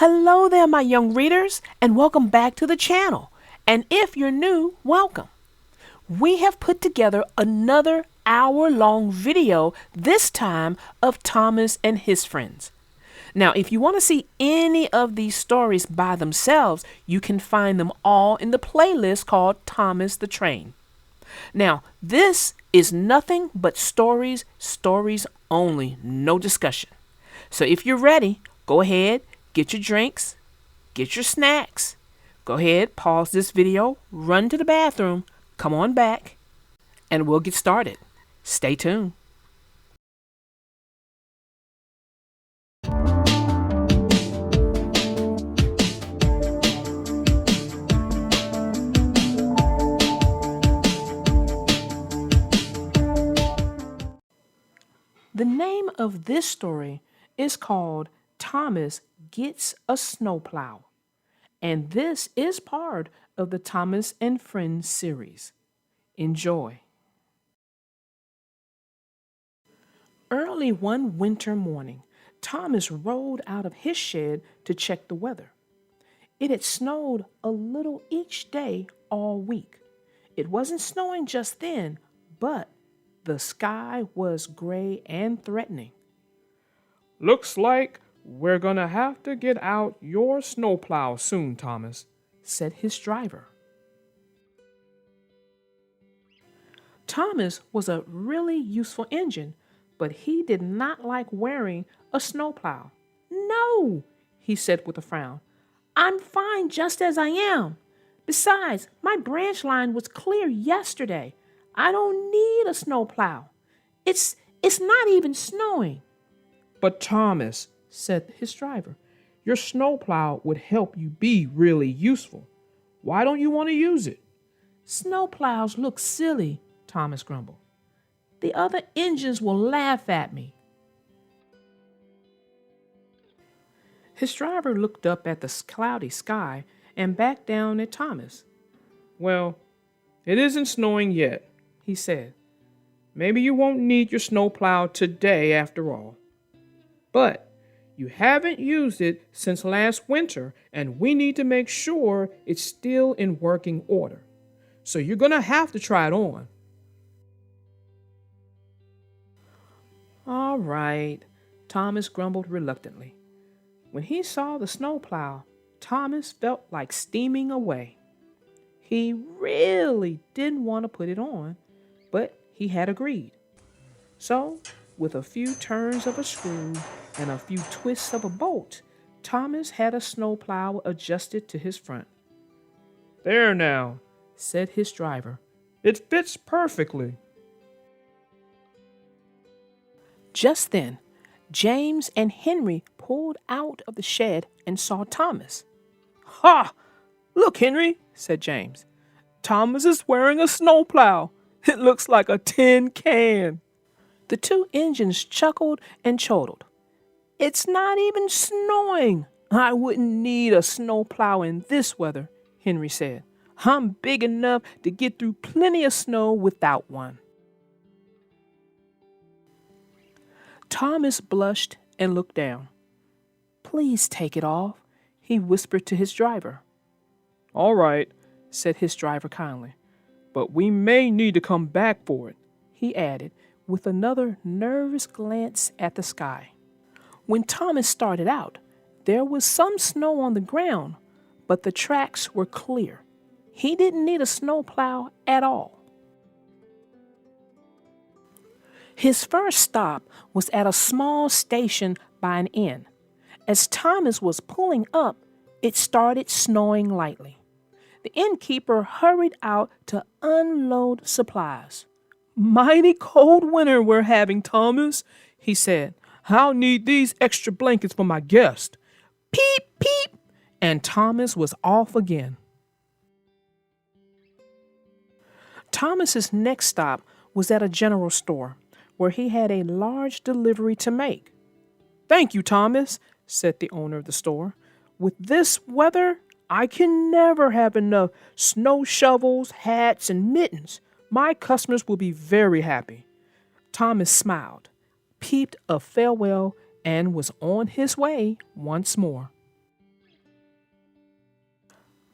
Hello there, my young readers, and welcome back to the channel. And if you're new, welcome. We have put together another hour-long video, this time of Thomas and his friends. Now, if you want to see any of these stories by themselves, you can find them all in the playlist called Thomas the Train. Now, this is nothing but stories only, no discussion. So if you're ready, go ahead, get your drinks, get your snacks. Go ahead, pause this video, run to the bathroom, come on back, and we'll get started. Stay tuned. The name of this story is called Thomas Gets a Snowplow, and this is part of the Thomas and Friends series. Enjoy. Early one winter morning, Thomas rolled out of his shed to check the weather. It had snowed a little each day all week. It wasn't snowing just then, but the sky was gray and threatening. "Looks like we're gonna have to get out your snowplow soon, Thomas," said his driver. Thomas was a really useful engine, but he did not like wearing a snowplow. "No," he said with a frown. "I'm fine just as I am. Besides, my branch line was clear yesterday. I don't need a snowplow. It's not even snowing." "But Thomas," said his driver, "your snowplow would help you be really useful. Why don't you want to use it?" "Snowplows look silly," Thomas grumbled. "The other engines will laugh at me." His driver looked up at the cloudy sky and back down at Thomas. "Well, it isn't snowing yet," he said. "Maybe you won't need your snowplow today after all. But you haven't used it since last winter, and we need to make sure it's still in working order. So you're going to have to try it on." "All right," Thomas grumbled reluctantly. When he saw the snowplow, Thomas felt like steaming away. He really didn't want to put it on, but he had agreed. So, with a few turns of a screw and a few twists of a bolt, Thomas had a snowplow adjusted to his front. "There now," said his driver. "It fits perfectly." Just then, James and Henry pulled out of the shed and saw Thomas. "Ha! Look, Henry," said James. "Thomas is wearing a snowplow. It looks like a tin can." The two engines chuckled and chortled. "It's not even snowing. I wouldn't need a snowplow in this weather," Henry said. "I'm big enough to get through plenty of snow without one." Thomas blushed and looked down. "Please take it off," he whispered to his driver. "All right," said his driver kindly, "but we may need to come back for it," he added, with another nervous glance at the sky. When Thomas started out, there was some snow on the ground, but the tracks were clear. He didn't need a snowplow at all. His first stop was at a small station by an inn. As Thomas was pulling up, it started snowing lightly. The innkeeper hurried out to unload supplies. "Mighty cold winter we're having, Thomas," he said. "I'll need these extra blankets for my guest." Peep, peep, and Thomas was off again. Thomas's next stop was at a general store, where he had a large delivery to make. "Thank you, Thomas," said the owner of the store. "With this weather, I can never have enough snow shovels, hats, and mittens. My customers will be very happy." Thomas smiled, peeped a farewell, and was on his way once more.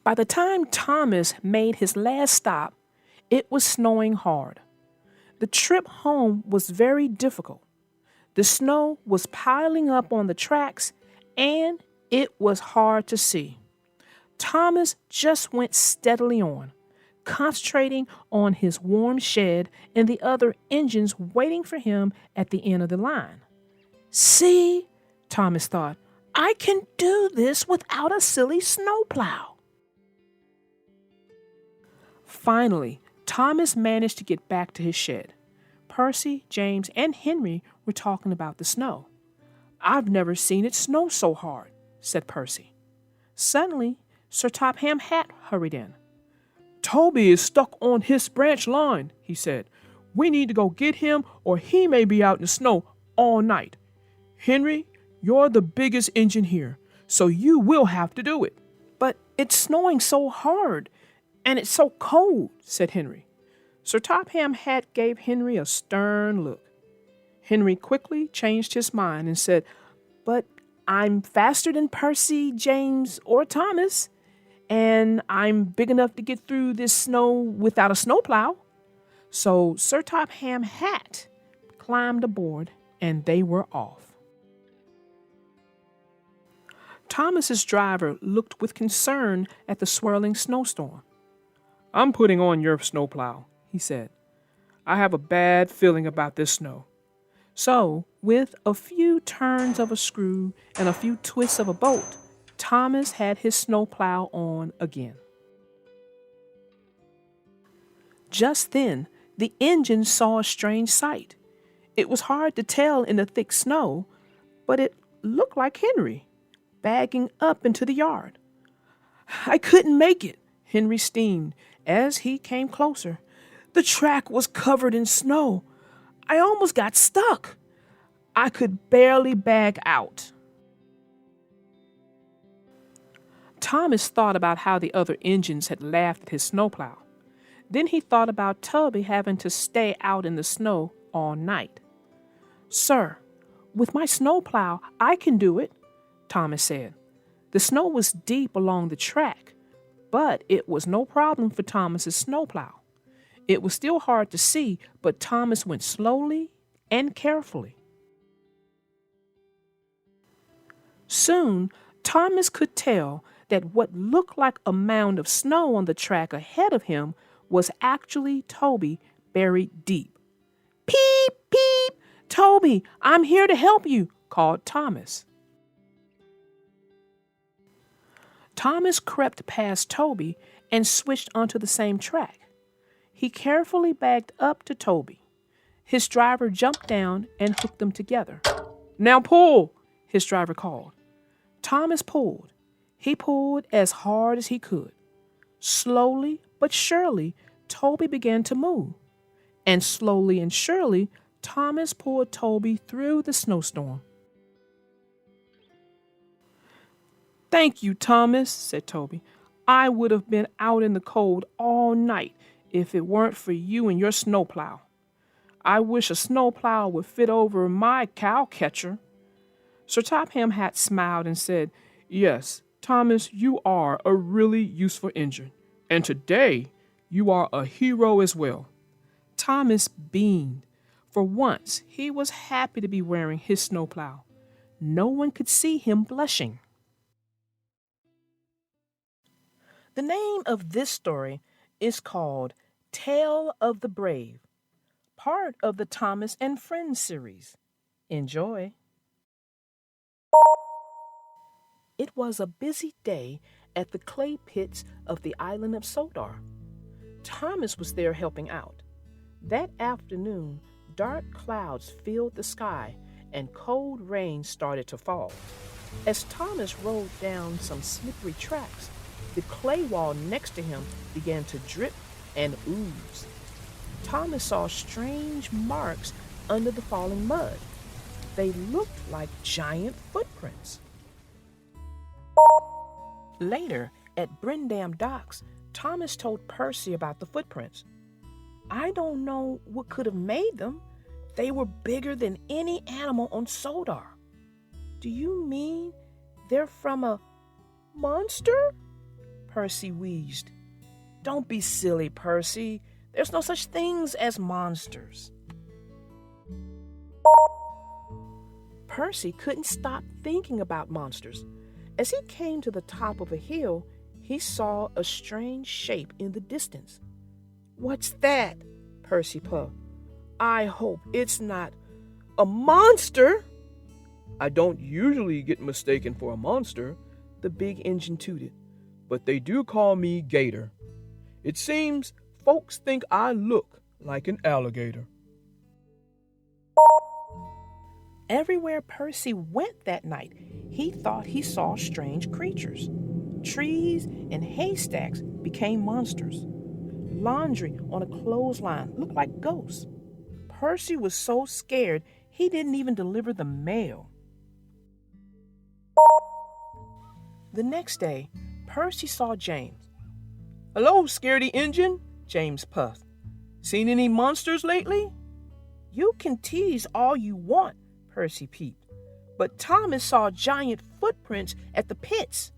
By the time Thomas made his last stop, it was snowing hard. The trip home was very difficult. The snow was piling up on the tracks, and it was hard to see. Thomas just went steadily on, concentrating on his warm shed and the other engines waiting for him at the end of the line. See, Thomas thought, I can do this without a silly snowplow. Finally, Thomas managed to get back to his shed. Percy, James, and Henry were talking about the snow. I've never seen it snow so hard, said Percy. Suddenly, Sir Topham Hatt hurried in. Toby is stuck on his branch line, he said. We need to go get him or he may be out in the snow all night. Henry, you're the biggest engine here, so you will have to do it. But it's snowing so hard and it's so cold, said Henry. Sir Topham Hatt gave Henry a stern look. Henry quickly changed his mind and said, But I'm faster than Percy, James, or Thomas, and I'm big enough to get through this snow without a snowplow. So Sir Topham Hatt climbed aboard, and they were off. Thomas's driver looked with concern at the swirling snowstorm. I'm putting on your snowplow, he said. I have a bad feeling about this snow. So, with a few turns of a screw and a few twists of a bolt, Thomas had his snowplow on again. Just then, the engine saw a strange sight. It was hard to tell in the thick snow, but it looked like Henry, bagging up into the yard. I couldn't make it, Henry steamed as he came closer. The track was covered in snow. I almost got stuck. I could barely bag out. Thomas thought about how the other engines had laughed at his snowplow. Then he thought about Toby having to stay out in the snow all night. Sir, with my snowplow, I can do it, Thomas said. The snow was deep along the track, but it was no problem for Thomas's snowplow. It was still hard to see, but Thomas went slowly and carefully. Soon, Thomas could tell that what looked like a mound of snow on the track ahead of him was actually Toby buried deep. Peep, peep! Toby, I'm here to help you, called Thomas. Thomas crept past Toby and switched onto the same track. He carefully backed up to Toby. His driver jumped down and hooked them together. Now pull, his driver called. Thomas pulled. He pulled as hard as he could. Slowly but surely, Toby began to move. And slowly and surely, Thomas pulled Toby through the snowstorm. Thank you, Thomas, said Toby. I would have been out in the cold all night if it weren't for you and your snowplow. I wish a snowplow would fit over my cow catcher. Sir Topham Hatt smiled and said, Yes, Thomas, you are a really useful engine, and today you are a hero as well. Thomas beamed. For once, he was happy to be wearing his snowplow. No one could see him blushing. The name of this story is called Tale of the Brave, part of the Thomas and Friends series. Enjoy. It was a busy day at the clay pits of the island of Sodor. Thomas was there helping out. That afternoon, dark clouds filled the sky and cold rain started to fall. As Thomas rolled down some slippery tracks, the clay wall next to him began to drip and ooze. Thomas saw strange marks under the falling mud. They looked like giant footprints. Later, at Brindam Docks, Thomas told Percy about the footprints. I don't know what could have made them. They were bigger than any animal on Sodor. Do you mean they're from a monster? Percy wheezed. Don't be silly, Percy. There's no such things as monsters. Percy couldn't stop thinking about monsters. As he came to the top of a hill, he saw a strange shape in the distance. What's that? Percy puffed. I hope it's not a monster. I don't usually get mistaken for a monster, the big engine tooted, but they do call me Gator. It seems folks think I look like an alligator. Everywhere Percy went that night, he thought he saw strange creatures. Trees and haystacks became monsters. Laundry on a clothesline looked like ghosts. Percy was so scared he didn't even deliver the mail. The next day, Percy saw James. Hello, scaredy engine, James puffed. Seen any monsters lately? You can tease all you want, Percy peeped, but Thomas saw giant footprints at the pits.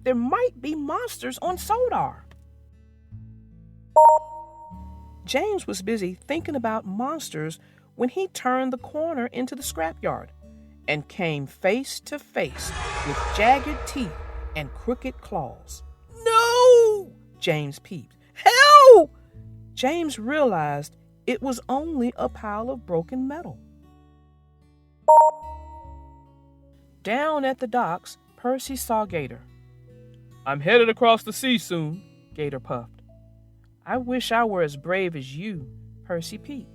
There might be monsters on Sodar. James was busy thinking about monsters when he turned the corner into the scrapyard and came face to face with jagged teeth and crooked claws. No! James peeped. Help! James realized it was only a pile of broken metal. Down at the docks, Percy saw Gator. I'm headed across the sea soon, Gator puffed. I wish I were as brave as you, Percy peeped.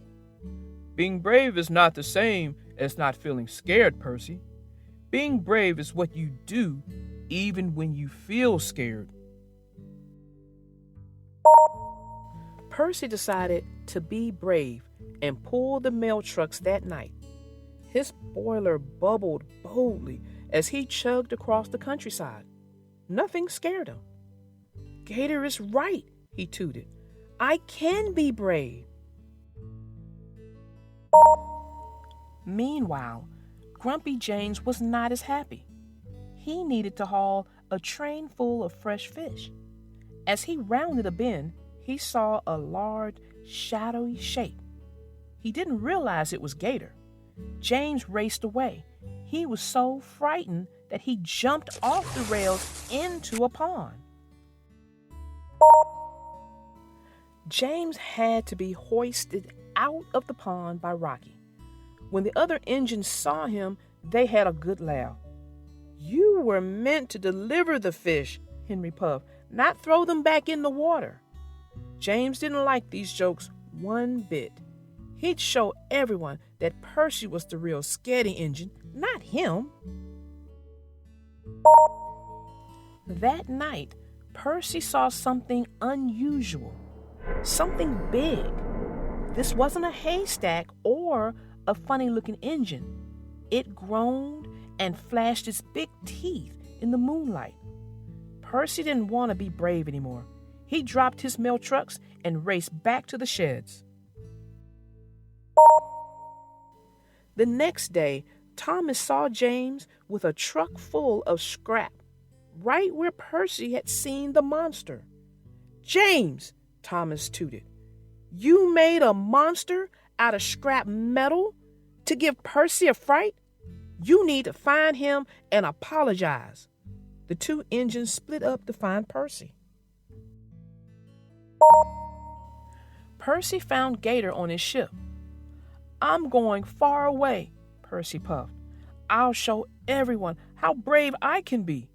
Being brave is not the same as not feeling scared, Percy. Being brave is what you do even when you feel scared. Percy decided to be brave and pull the mail trucks that night. His boiler bubbled boldly as he chugged across the countryside. Nothing scared him. Gator is right, he tooted. I can be brave. Meanwhile, Grumpy James was not as happy. He needed to haul a train full of fresh fish. As he rounded a bend, he saw a large, shadowy shape. He didn't realize it was Gator. James raced away. He was so frightened that he jumped off the rails into a pond. James had to be hoisted out of the pond by Rocky. When the other engines saw him, they had a good laugh. You were meant to deliver the fish, Henry puffed, not throw them back in the water. James didn't like these jokes one bit. He'd show everyone that Percy was the real scaredy engine, not him. That night, Percy saw something unusual, something big. This wasn't a haystack or a funny-looking engine. It groaned and flashed its big teeth in the moonlight. Percy didn't want to be brave anymore. He dropped his mail trucks and raced back to the sheds. The next day, Thomas saw James with a truck full of scrap, right where Percy had seen the monster. James, Thomas tooted, you made a monster out of scrap metal to give Percy a fright? You need to find him and apologize. The two engines split up to find Percy. Percy found Gator on his ship. I'm going far away, Percy puffed. I'll show everyone how brave I can be.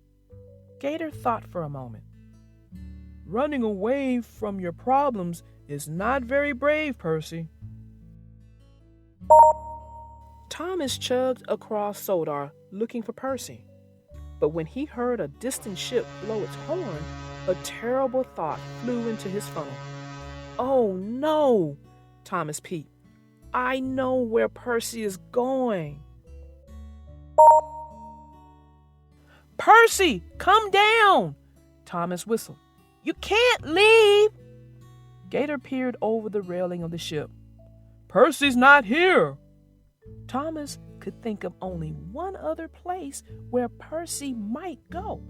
Gator thought for a moment. Running away from your problems is not very brave, Percy. Thomas chugged across Sodar looking for Percy. But when he heard a distant ship blow its horn, a terrible thought flew into his funnel. Oh no, Thomas peeped. I know where Percy is going. Percy, come down, Thomas whistled. You can't leave. Gator peered over the railing of the ship. Percy's not here. Thomas could think of only one other place where Percy might go.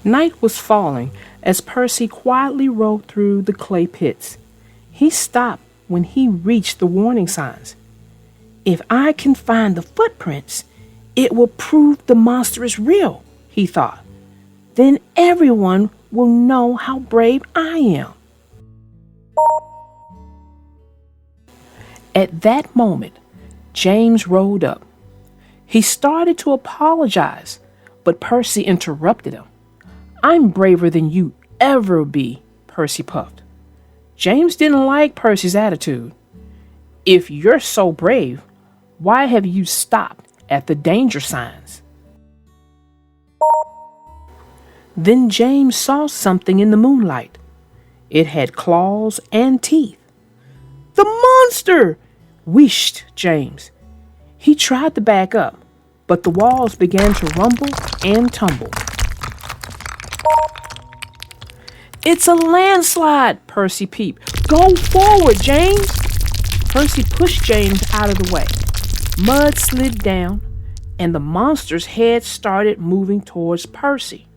Night was falling as Percy quietly rode through the clay pits. He stopped when he reached the warning signs. If I can find the footprints, it will prove the monster is real, he thought. Then everyone will know how brave I am. At that moment, James rode up. He started to apologize, but Percy interrupted him. I'm braver than you ever be, Percy puffed. James didn't like Percy's attitude. If you're so brave, why have you stopped at the danger signs? Then James saw something in the moonlight. It had claws and teeth. The monster! Wheeshed James. He tried to back up, but the walls began to rumble and tumble. It's a landslide, Percy peeped. Go forward, James! Percy pushed James out of the way. Mud slid down, and the monster's head started moving towards Percy.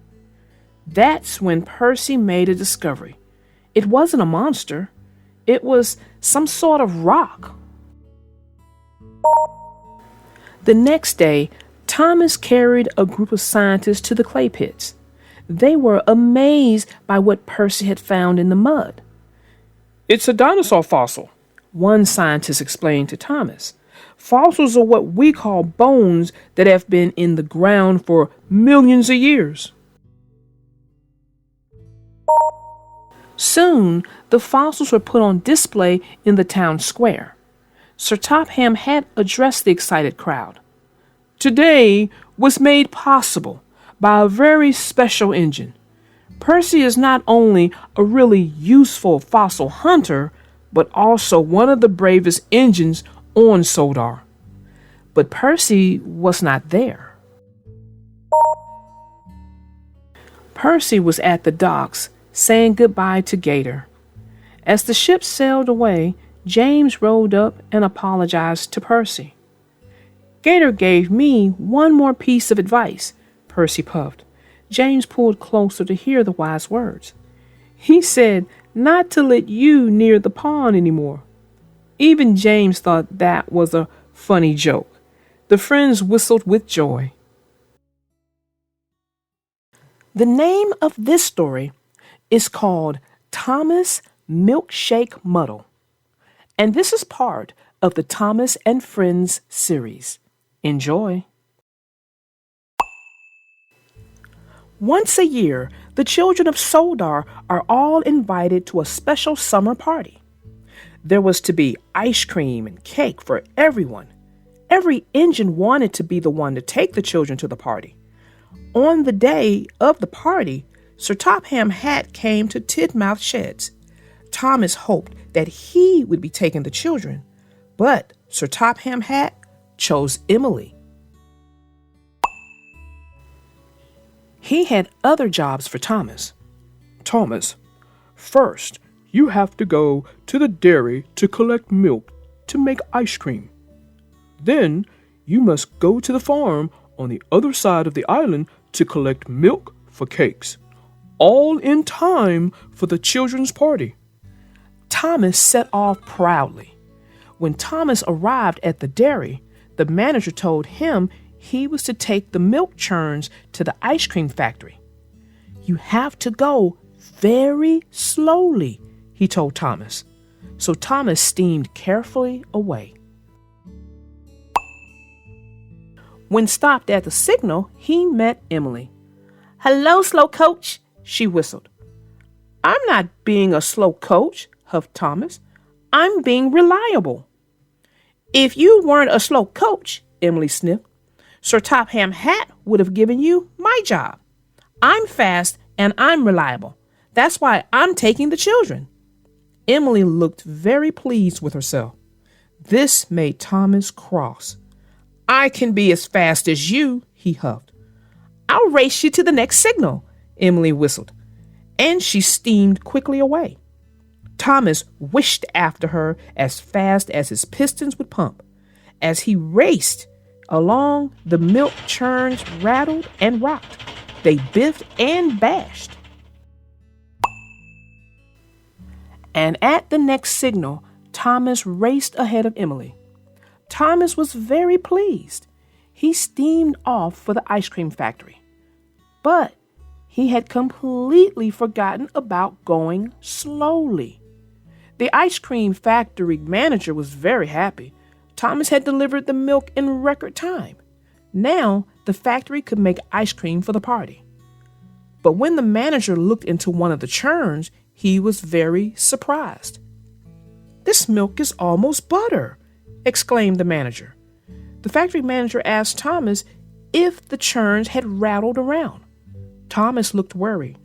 That's when Percy made a discovery. It wasn't a monster. It was some sort of rock. The next day, Thomas carried a group of scientists to the clay pits. They were amazed by what Percy had found in the mud. It's a dinosaur fossil, one scientist explained to Thomas. Fossils are what we call bones that have been in the ground for millions of years. Soon, the fossils were put on display in the town square. Sir Topham had addressed the excited crowd. Today was made possible by a very special engine. Percy is not only a really useful fossil hunter, but also one of the bravest engines on Sodar. But Percy was not there. Percy was at the docks, saying goodbye to Gator. As the ship sailed away, James rode up and apologized to Percy. Gator gave me one more piece of advice, Percy puffed. James pulled closer to hear the wise words. He said not to let you near the pond anymore. Even James thought that was a funny joke. The friends whistled with joy. The name of this story is called Thomas Milkshake Muddle, and this is part of the Thomas and Friends series. Enjoy. Once a year, the children of Sodar are all invited to a special summer party. There was to be ice cream and cake for everyone. Every engine wanted to be the one to take the children to the party. On the day of the party, Sir Topham Hatt came to Tidmouth Sheds. Thomas hoped that he would be taking the children, but Sir Topham Hatt chose Emily. He had other jobs for Thomas. Thomas, first you have to go to the dairy to collect milk to make ice cream. Then you must go to the farm on the other side of the island to collect milk for cakes, all in time for the children's party. Thomas set off proudly. When Thomas arrived at the dairy, the manager told him he was to take the milk churns to the ice cream factory. You have to go very slowly, he told Thomas. So Thomas steamed carefully away. When stopped at the signal, he met Emily. Hello, slow coach, she whistled. I'm not being a slow coach, huffed Thomas. I'm being reliable. If you weren't a slow coach, Emily sniffed, Sir Topham Hatt would have given you my job. I'm fast and I'm reliable. That's why I'm taking the children. Emily looked very pleased with herself. This made Thomas cross. I can be as fast as you, he huffed. I'll race you to the next signal, Emily whistled, and she steamed quickly away. Thomas whished after her as fast as his pistons would pump. As he raced along, the milk churns rattled and rocked. They biffed and bashed. And at the next signal, Thomas raced ahead of Emily. Thomas was very pleased. He steamed off for the ice cream factory. But he had completely forgotten about going slowly. The ice cream factory manager was very happy. Thomas had delivered the milk in record time. Now the factory could make ice cream for the party. But when the manager looked into one of the churns, he was very surprised. "This milk is almost butter," exclaimed the manager. The factory manager asked Thomas if the churns had rattled around. Thomas looked worried.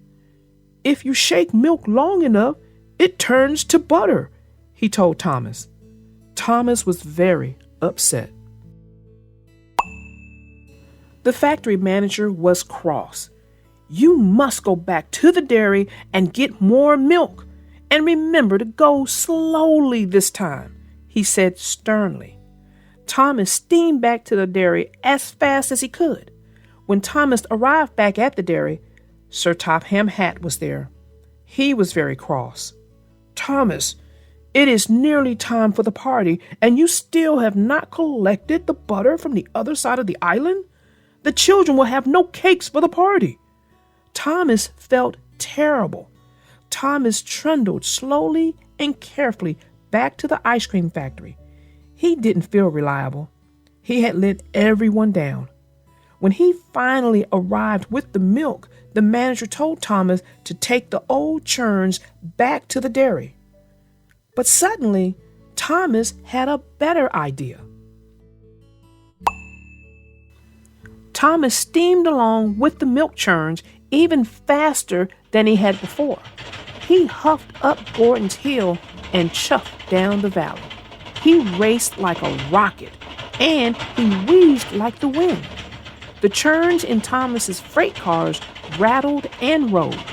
"If you shake milk long enough, it turns to butter," he told Thomas. Thomas was very upset. The factory manager was cross. "You must go back to the dairy and get more milk. And remember to go slowly this time," he said sternly. Thomas steamed back to the dairy as fast as he could. When Thomas arrived back at the dairy, Sir Topham Hatt was there. He was very cross. "Thomas, it is nearly time for the party, and you still have not collected the butter from the other side of the island? The children will have no cakes for the party." Thomas felt terrible. Thomas trundled slowly and carefully back to the ice cream factory. He didn't feel reliable. He had let everyone down. When he finally arrived with the milk, the manager told Thomas to take the old churns back to the dairy. But suddenly, Thomas had a better idea. Thomas steamed along with the milk churns even faster than he had before. He huffed up Gordon's Hill and chuffed down the valley. He raced like a rocket, and he wheezed like the wind. The churns in Thomas's freight cars rattled and rolled.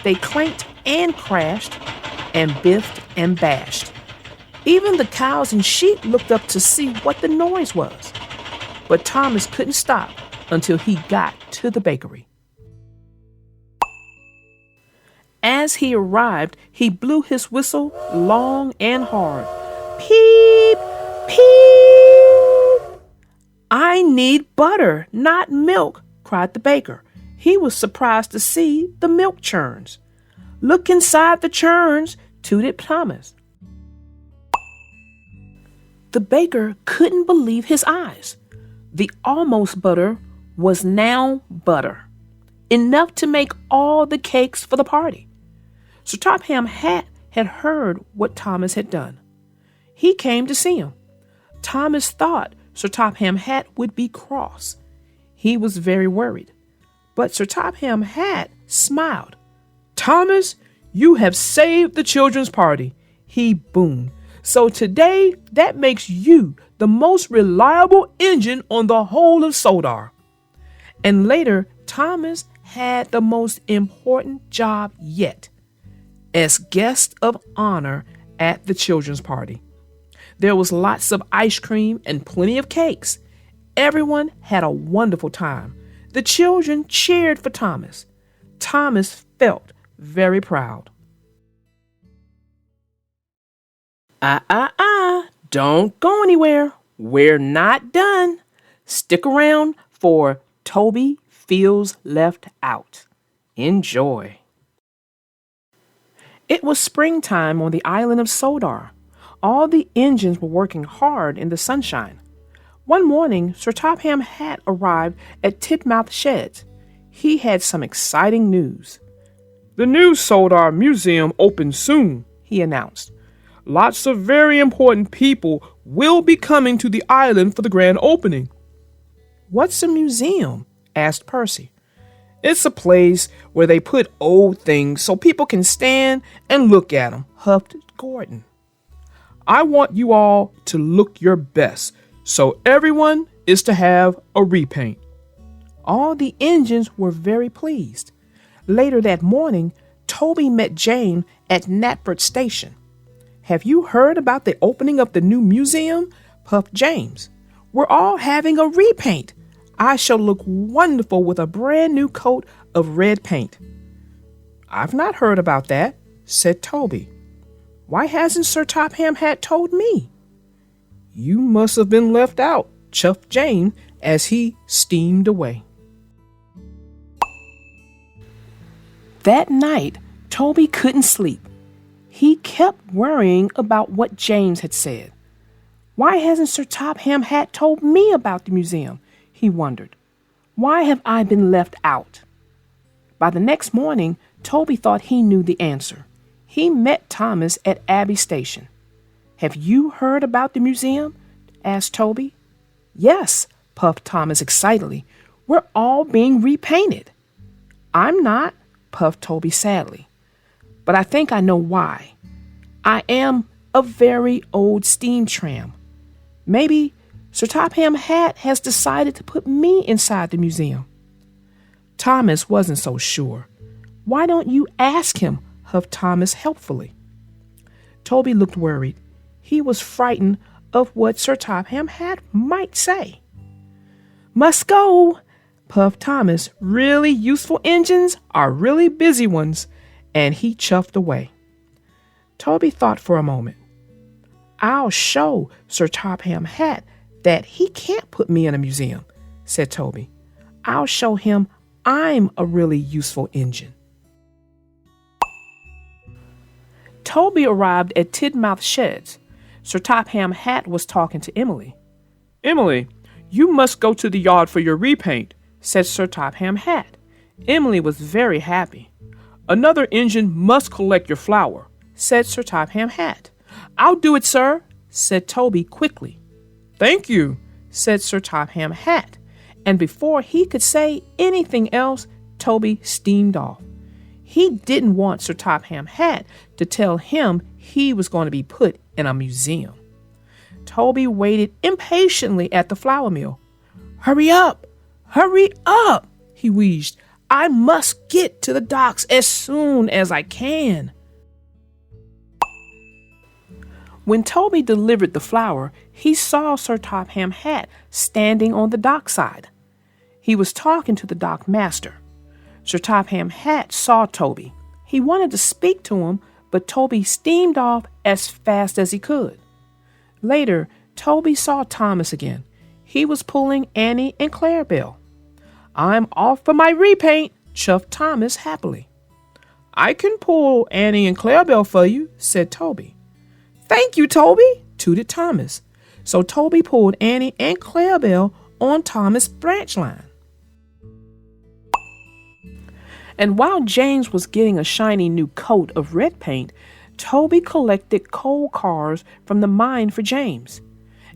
They clanked and crashed and biffed and bashed. Even the cows and sheep looked up to see what the noise was. But Thomas couldn't stop until he got to the bakery. As he arrived, he blew his whistle long and hard. "Peep, peep!" "I need butter, not milk," cried the baker. He was surprised to see the milk churns. "Look inside the churns," tooted Thomas. The baker couldn't believe his eyes. The almost butter was now butter, enough to make all the cakes for the party. Sir Topham Hatt had heard what Thomas had done. He came to see him. Thomas thought Sir Topham Hatt would be cross. He was very worried. But Sir Topham Hatt smiled. "Thomas, you have saved the children's party," he boomed. "So today, that makes you the most reliable engine on the whole of Sodar." And later, Thomas had the most important job yet, as guest of honor at the children's party. There was lots of ice cream and plenty of cakes. Everyone had a wonderful time. The children cheered for Thomas. Thomas felt very proud. Don't go anywhere. We're not done. Stick around for Toby Feels Left Out. Enjoy. It was springtime on the island of Sodar. All the engines were working hard in the sunshine. One morning, Sir Topham Hatt arrived at Titmouth Sheds. He had some exciting news. "The new Sodar Museum opens soon," he announced. "Lots of very important people will be coming to the island for the grand opening." "What's a museum?" asked Percy. "It's a place where they put old things so people can stand and look at them," huffed Gordon. "I want you all to look your best, so everyone is to have a repaint." All the engines were very pleased. Later that morning, Toby met Jane at Knapford Station. "Have you heard about the opening of the new museum?" puffed James. "We're all having a repaint. I shall look wonderful with a brand new coat of red paint." "I've not heard about that," said Toby. "Why hasn't Sir Topham Hatt told me?" "You must have been left out," chuffed James as he steamed away. That night, Toby couldn't sleep. He kept worrying about what James had said. Why hasn't Sir Topham Hatt told me about the museum? He wondered. Why have I been left out? By the next morning, Toby thought he knew the answer. He met Thomas at Abbey Station. "Have you heard about the museum?" asked Toby. "Yes," puffed Thomas excitedly. "We're all being repainted." "I'm not," puffed Toby sadly. "But I think I know why. I am a very old steam tram. Maybe Sir Topham Hatt has decided to put me inside the museum." Thomas wasn't so sure. "Why don't you ask him?" huffed Thomas helpfully. Toby looked worried. He was frightened of what Sir Topham Hatt might say. "Must go," puffed Thomas. "Really useful engines are really busy ones," and he chuffed away. Toby thought for a moment. "I'll show Sir Topham Hatt that he can't put me in a museum," said Toby. "I'll show him I'm a really useful engine." Toby arrived at Tidmouth Sheds. Sir Topham Hatt was talking to Emily. "Emily, you must go to the yard for your repaint," said Sir Topham Hatt. Emily was very happy. "Another engine must collect your flour," said Sir Topham Hatt. "I'll do it, sir," said Toby quickly. "Thank you," said Sir Topham Hatt, and before he could say anything else, Toby steamed off. He didn't want Sir Topham Hatt to tell him he was going to be put in a museum. Toby waited impatiently at the flour mill. Hurry up, he wheezed. "I must get to the docks as soon as I can." When Toby delivered the flour, he saw Sir Topham Hatt standing on the dockside. He was talking to the dock master. Sir Topham Hatt saw Toby. He wanted to speak to him, but Toby steamed off as fast as he could. Later, Toby saw Thomas again. He was pulling Annie and Clarabelle. "I'm off for my repaint," chuffed Thomas happily. "I can pull Annie and Clarabelle for you," said Toby. "Thank you, Toby," tooted Thomas. So Toby pulled Annie and Clarabelle on Thomas' branch line. And while James was getting a shiny new coat of red paint, Toby collected coal cars from the mine for James.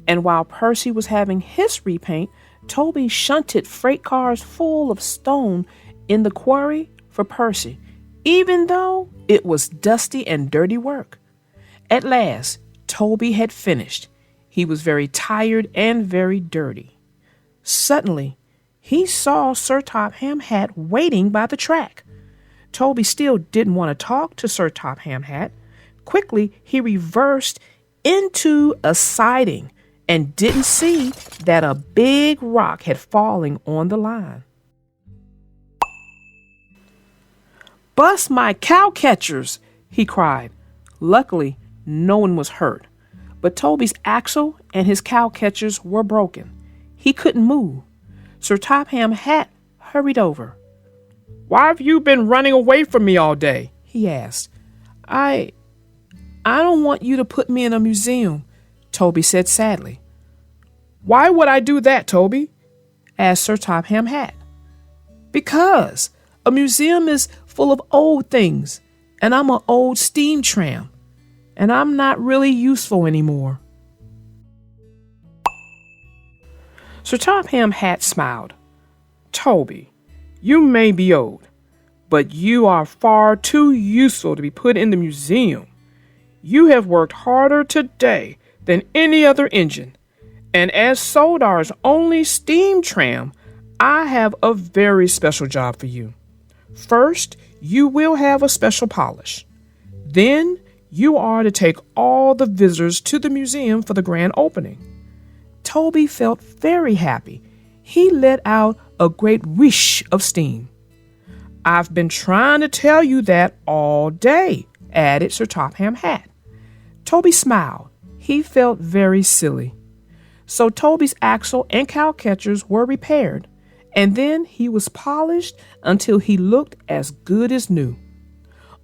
And while Percy was having his repaint, Toby shunted freight cars full of stone in the quarry for Percy, even though it was dusty and dirty work. At last, Toby had finished. He was very tired and very dirty. Suddenly, he saw Sir Topham Hatt waiting by the track. Toby still didn't want to talk to Sir Topham Hatt. Quickly, he reversed into a siding and didn't see that a big rock had fallen on the line. "Bust my cow catchers!" he cried. Luckily, no one was hurt, but Toby's axle and his cow catchers were broken. He couldn't move. Sir Topham Hatt hurried over. "Why have you been running away from me all day?" he asked. I don't want you to put me in a museum," Toby said sadly. "Why would I do that, Toby?" asked Sir Topham Hatt. "Because a museum is full of old things, and I'm an old steam tram, and I'm not really useful anymore." Sir Topham Hatt smiled. "Toby, you may be old, but you are far too useful to be put in the museum. You have worked harder today than any other engine, and as Soldar's only steam tram, I have a very special job for you. First, you will have a special polish. Then, you are to take all the visitors to the museum for the grand opening." Toby felt very happy. he let out a great whoosh of steam. "I've been trying to tell you that all day," added Sir Topham Hatt. Toby smiled. He felt very silly. So Toby's axle and cow catchers were repaired, and then he was polished until he looked as good as new.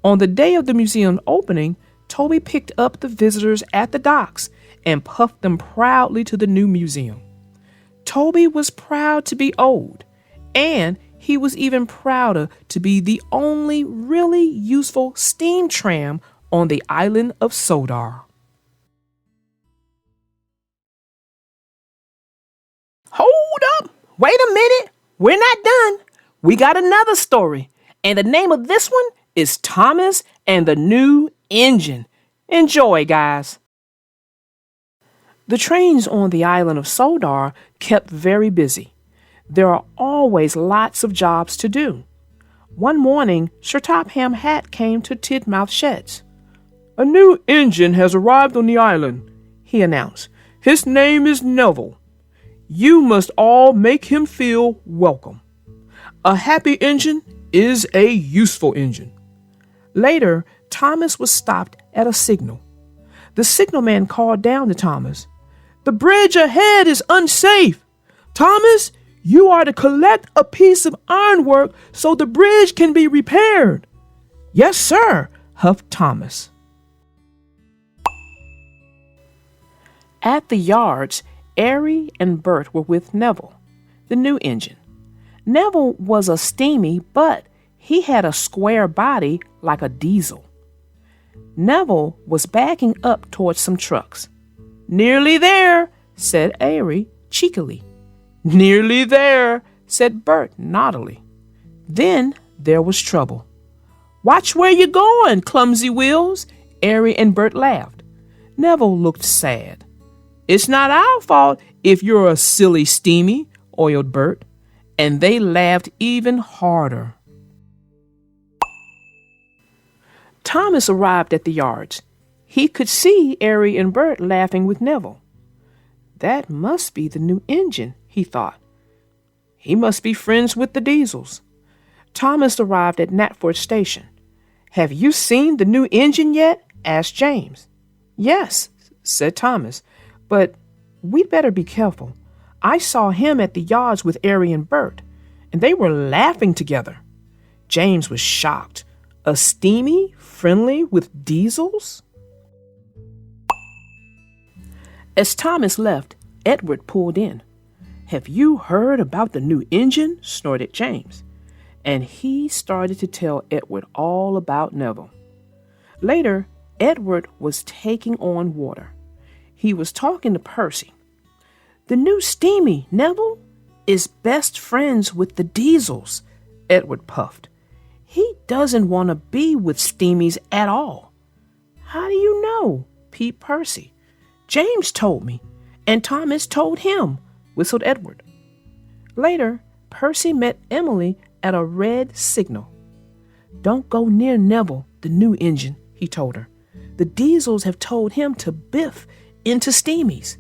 On the day of the museum opening, Toby picked up the visitors at the docks and puffed them proudly to the new museum. Toby was proud to be old, and he was even prouder to be the only really useful steam tram on the island of Sodor. Hold up! Wait a minute! We're not done. We got another story, and the name of this one is Thomas and the New Engine. Enjoy, guys. The trains on the island of Sodor kept very busy. There are always lots of jobs to do. One morning, Sir Topham Hatt came to Tidmouth Sheds. "A new engine has arrived on the island," he announced. "His name is Neville. You must all make him feel welcome. A happy engine is a useful engine." Later, Thomas was stopped at a signal. The signalman called down to Thomas, "The bridge ahead is unsafe. Thomas, you are to collect a piece of ironwork so the bridge can be repaired." "Yes, sir," huffed Thomas. At the yards, Airy and Bert were with Neville, the new engine. Neville was a steamy, but he had a square body like a diesel. Neville was backing up towards some trucks. "Nearly there," said Airy cheekily. "Nearly there," said Bert naughtily. Then there was trouble. "Watch where you're going, clumsy wheels," Airy and Bert laughed. Neville looked sad. "It's not our fault if you're a silly steamy," oiled Bert, and they laughed even harder. Thomas arrived at the yards. He could see Airy and Bert laughing with Neville. That must be the new engine, he thought. He must be friends with the Diesels. Thomas arrived at Knapford Station. "Have you seen the new engine yet?" asked James. "Yes," said Thomas, "but we'd better be careful. I saw him at the yards with Airy and Bert, and they were laughing together." James was shocked. A steamy friendly with Diesels? As Thomas left, Edward pulled in. "Have you heard about the new engine?" snorted James. And he started to tell Edward all about Neville. Later, Edward was taking on water. He was talking to Percy. "The new steamy, Neville, is best friends with the Diesels," Edward puffed. "He doesn't want to be with steamies at all." "How do you know?" peeped Percy. "James told me, and Thomas told him," whistled Edward. Later, Percy met Emily at a red signal. "Don't go near Neville, the new engine," he told her. "The Diesels have told him to biff into steamies.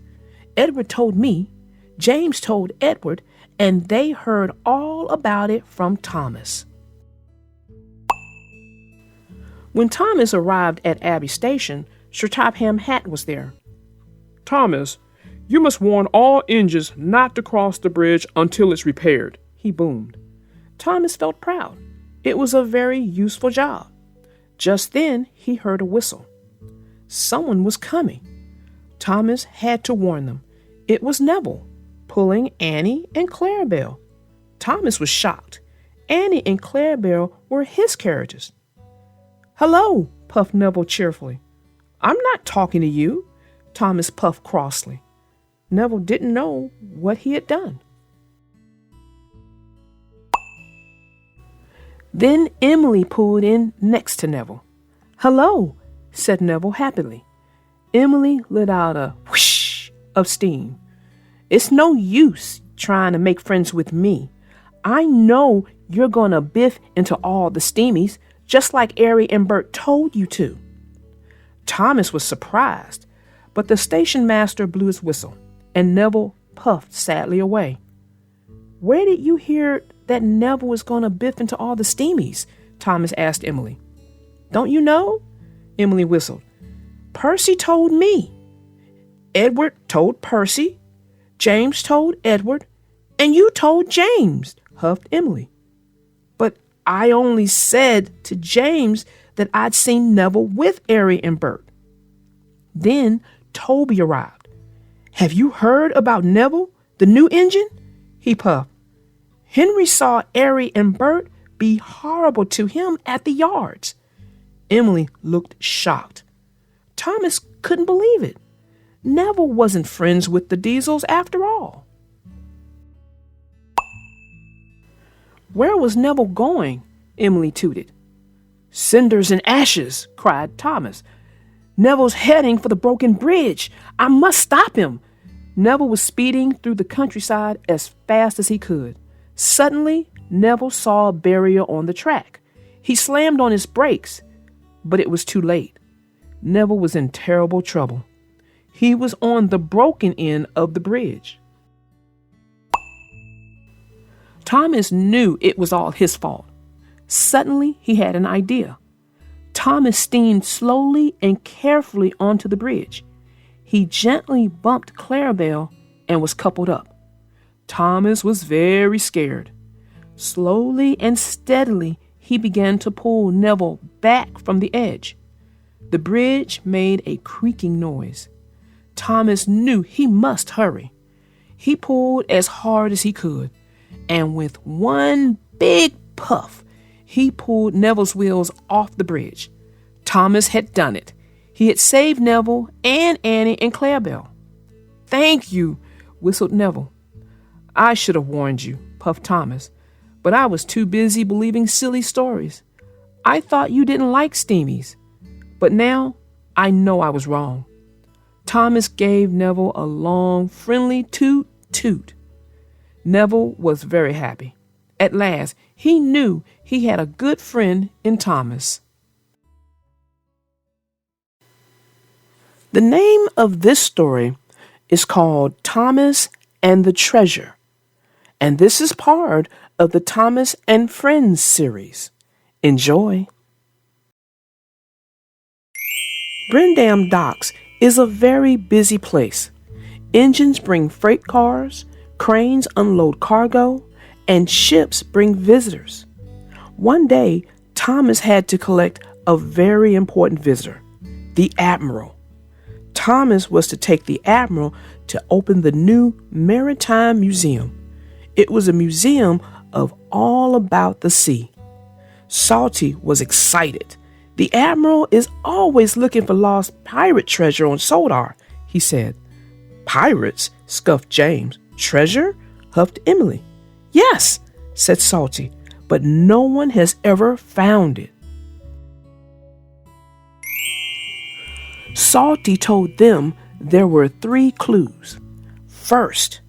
Edward told me, James told Edward, and they heard all about it from Thomas." When Thomas arrived at Abbey Station, Sir Topham Hatt was there. "Thomas, you must warn all engines not to cross the bridge until it's repaired," he boomed. Thomas felt proud. It was a very useful job. Just then he heard a whistle. Someone was coming. Thomas had to warn them. It was Neville, pulling Annie and Clarabelle. Thomas was shocked. Annie and Clarabelle were his characters. "Hello," puffed Neville cheerfully. "I'm not talking to you," Thomas puffed crossly. Neville didn't know what he had done. Then Emily pulled in next to Neville. "Hello," said Neville happily. Emily let out a whoosh of steam. "It's no use trying to make friends with me. I know you're going to biff into all the steamies, just like Airy and Bert told you to." Thomas was surprised, but the station master blew his whistle, and Neville puffed sadly away. Where did you hear that Neville was going to biff into all the steamies? Thomas asked Emily. Don't you know? Emily whistled. Percy told me. Edward told Percy. James told Edward. And you told James, huffed Emily. But I only said to James that I'd seen Neville with Harry and Bert. Then Toby arrived. Have you heard about Neville, the new engine? He puffed. Henry saw Harry and Bert be horrible to him at the yards. Emily looked shocked. Thomas couldn't believe it. Neville wasn't friends with the Diesels after all. Where was Neville going? Emily tooted. Cinders and ashes, cried Thomas. Neville's heading for the broken bridge. I must stop him. Neville was speeding through the countryside as fast as he could. Suddenly, Neville saw a barrier on the track. He slammed on his brakes, but it was too late. Neville was in terrible trouble. He was on the broken end of the bridge. Thomas knew it was all his fault. Suddenly, he had an idea. Thomas steamed slowly and carefully onto the bridge. He gently bumped Clarabelle and was coupled up. Thomas was very scared. Slowly and steadily, he began to pull Neville back from the edge. The bridge made a creaking noise. Thomas knew he must hurry. He pulled as hard as he could, and with one big puff, he pulled Neville's wheels off the bridge. Thomas had done it. He had saved Neville and Annie and Clarabelle. Thank you, whistled Neville. I should have warned you, puffed Thomas, but I was too busy believing silly stories. I thought you didn't like steamies, but now I know I was wrong. Thomas gave Neville a long, friendly toot-toot. Neville was very happy. At last, he knew he had a good friend in Thomas. The name of this story is called Thomas and the Treasure, and this is part of the Thomas and Friends series. Enjoy. Brendam Docks is a very busy place. Engines bring freight cars, cranes unload cargo, and ships bring visitors. One day, Thomas had to collect a very important visitor, the Admiral. Thomas was to take the Admiral to open the new Maritime Museum. It was a museum of all about the sea. Salty was excited. The Admiral is always looking for lost pirate treasure on Sodar, he said. Pirates? Scuffed James. Treasure? Huffed Emily. Yes, said Salty, but no one has ever found it. Salty told them there were 3 clues. First,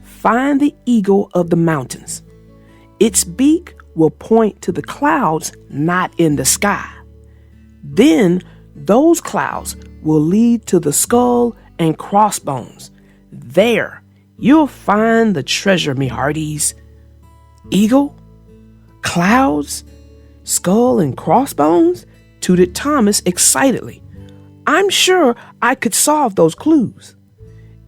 find the eagle of the mountains. Its beak will point to the clouds not in the sky. Then those clouds will lead to the skull and crossbones. There you'll find the treasure, me hearties. Eagle? Clouds? Skull and crossbones? Tooted Thomas excitedly. I'm sure I could solve those clues.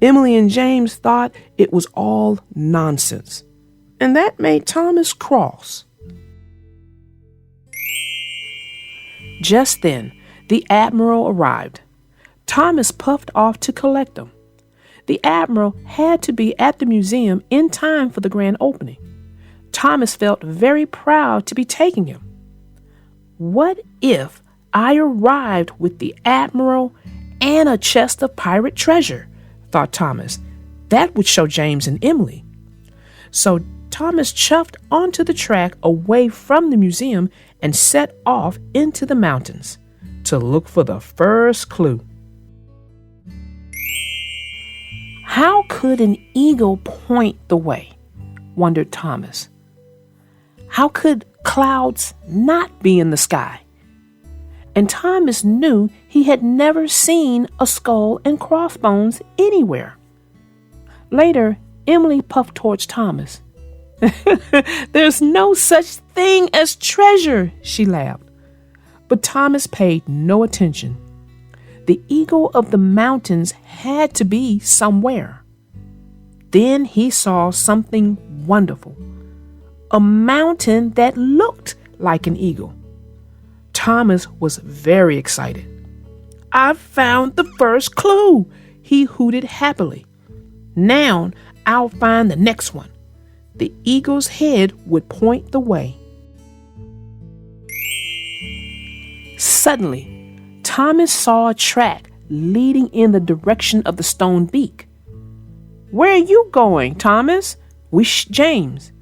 Emily and James thought it was all nonsense, and that made Thomas cross. Just then, the Admiral arrived. Thomas puffed off to collect them. The Admiral had to be at the museum in time for the grand opening. Thomas felt very proud to be taking him. What if I arrived with the Admiral and a chest of pirate treasure, thought Thomas. That would show James and Emily. So Thomas chuffed onto the track away from the museum and set off into the mountains to look for the first clue. How could an eagle point the way? Wondered Thomas. How could clouds not be in the sky? And Thomas knew he had never seen a skull and crossbones anywhere. Later, Emily puffed towards Thomas. There's no such thing as treasure, she laughed. But Thomas paid no attention. The eagle of the mountains had to be somewhere. Then he saw something wonderful. A mountain that looked like an eagle. Thomas was very excited. "I've found the first clue," he hooted happily. "Now I'll find the next one." The eagle's head would point the way. Suddenly, Thomas saw a track leading in the direction of the stone beak. "Where are you going, Thomas?" wished James.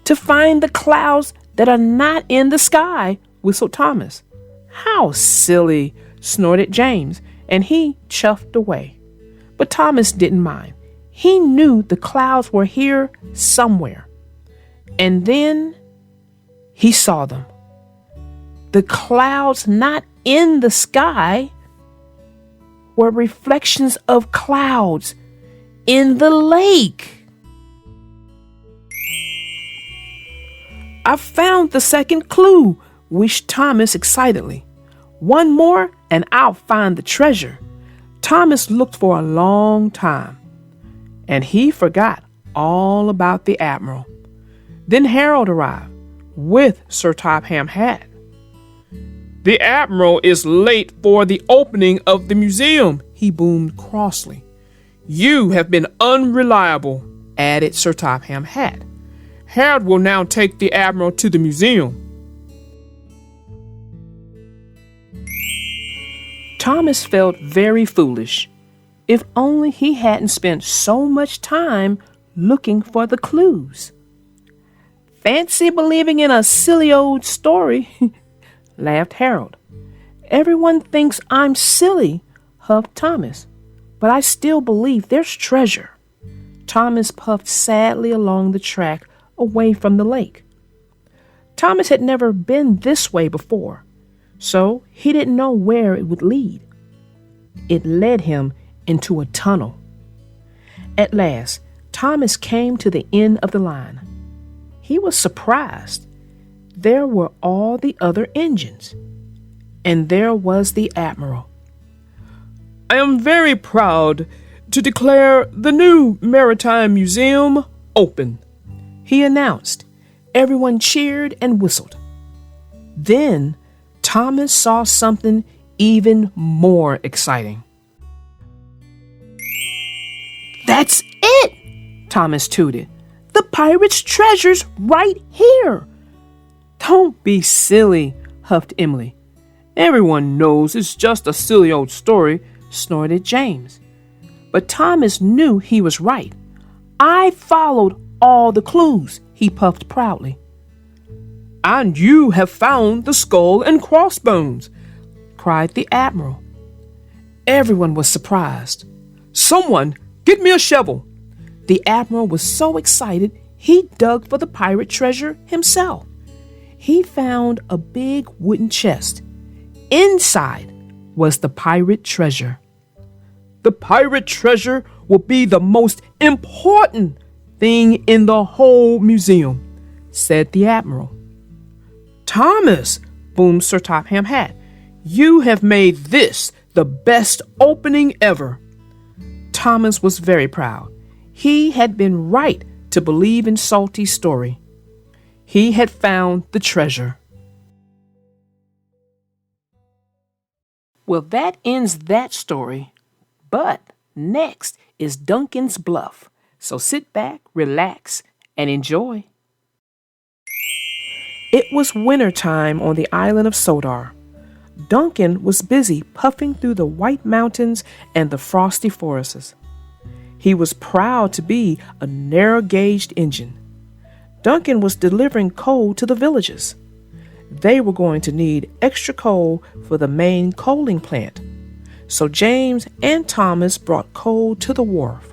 "To find the clouds that are not in the sky," whistled Thomas. "How silly," snorted James, and he chuffed away. But Thomas didn't mind. He knew the clouds were here somewhere. And then he saw them. The clouds not in the sky were reflections of clouds in the lake. "I found the second clue," wished Thomas excitedly. "One more and I'll find the treasure." Thomas looked for a long time, and he forgot all about the Admiral. Then Harold arrived with Sir Topham Hatt. "The Admiral is late for the opening of the museum," he boomed crossly. "You have been unreliable," added Sir Topham Hatt. "Harold will now take the Admiral to the museum." Thomas felt very foolish. If only he hadn't spent so much time looking for the clues. "Fancy believing in a silly old story," laughed Harold. "Everyone thinks I'm silly," huffed Thomas. "But I still believe there's treasure." Thomas puffed sadly along the track away from the lake. Thomas had never been this way before, so he didn't know where it would lead. It led him into a tunnel. At last, Thomas came to the end of the line. He was surprised. There were all the other engines, and there was the Admiral. "I am very proud to declare the new Maritime Museum open," he announced. Everyone cheered and whistled. Then Thomas saw something even more exciting. "That's it!" Thomas tooted. "The pirate's treasure's right here." "Don't be silly," huffed Emily. "Everyone knows it's just a silly old story," snorted James. But Thomas knew he was right. "I followed all the clues," he puffed proudly. "And you have found the skull and crossbones," cried the Admiral. Everyone was surprised. "Someone, get me a shovel." The Admiral was so excited he dug for the pirate treasure himself. He found a big wooden chest. Inside was the pirate treasure. "The pirate treasure will be the most important thing in the whole museum," said the Admiral. "Thomas," boomed Sir Topham Hatt, "you have made this the best opening ever." Thomas was very proud. He had been right to believe in Salty's story. He had found the treasure. Well, that ends that story. But next is Duncan's Bluff. So sit back, relax, and enjoy. It was winter time on the island of Sodar. Duncan was busy puffing through the white mountains and the frosty forests. He was proud to be a narrow-gauged engine. Duncan was delivering coal to the villagers. They were going to need extra coal for the main coaling plant. So James and Thomas brought coal to the wharf.